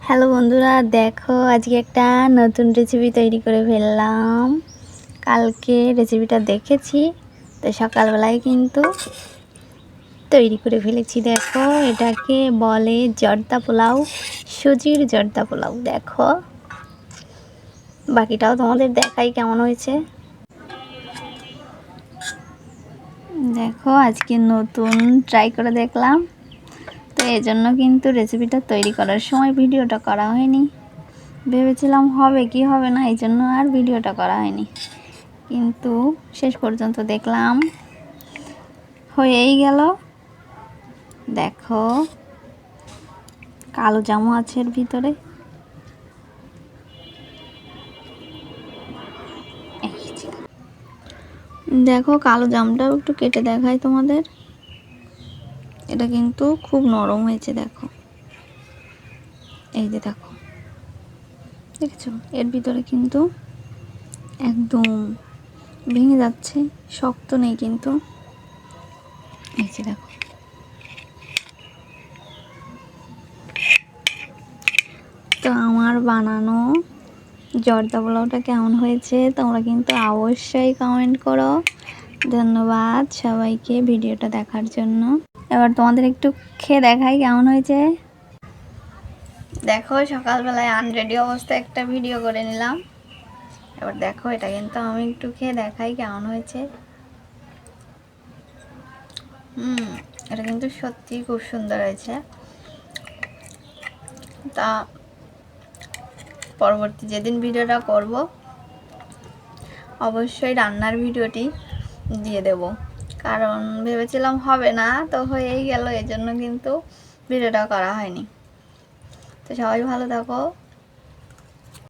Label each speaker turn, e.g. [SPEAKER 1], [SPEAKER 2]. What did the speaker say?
[SPEAKER 1] Hello বন্ধুরা, দেখো আজকে একটা নতুন রেসিপি তৈরি করে ফেললাম। কালকে রেসিপিটা দেখেছি, তো সকালবেলায় কিন্তু তৈরি করে ফেলেছি। দেখো, এটাকে বলে জর্দা পোলাও, সুজির জর্দা পোলাও। দেখো, বাকিটাও তোমাদের দেখাই কেমন হয়েছে। দেখো, আজকে নতুন ট্রাই করে দেখলাম, তো এজন্য কিন্তু রেসিপিটা তৈরি করার সময় ভিডিওটা করা হয়নি। ভেবেছিলাম হবে কি হবে না, এই জন্য আর ভিডিওটা করা হয়নি, কিন্তু শেষ পর্যন্ত দেখলাম হয়েই গেল। দেখো, কালো জামু আছে এর ভিতরে। দেখো, কালো জামটাও একটু কেটে দেখাই তোমাদের। এটা কিন্তু খুব নরম হয়েছে। দেখো, এই যে দেখো, দেখছো এর ভিতরে কিন্তু একদম ভেঙে যাচ্ছে, শক্ত নেই কিন্তু। এই যে দেখো, তো আমার বানানো জর্দা পোলাওটা কেমন হয়েছে তোমরা কিন্তু অবশ্যই কমেন্ট করো। ধন্যবাদ সবাইকে ভিডিওটা দেখার জন্য। এবার তোমাদের একটু খেয়ে দেখাই কেমন হয়েছে। দেখো, সকালবেলায় আনরেডি অবস্থায় একটা ভিডিও করে নিলাম। এবার দেখো, এটা কিন্তু আমি একটু খেয়ে দেখাই কেমন হয়েছে। এটা কিন্তু সত্যি খুব সুন্দর হয়েছে। তা পরবর্তী যেদিন ভিডিওটা করব অবশ্যই রান্নার ভিডিওটি দিয়ে দেব, কারণ ভেবেছিলাম হবে না, তো হয়েই গেল, এজন্য কিন্তু ভিডিওটা করা হয়নি। তো সবাই ভালো থাকো।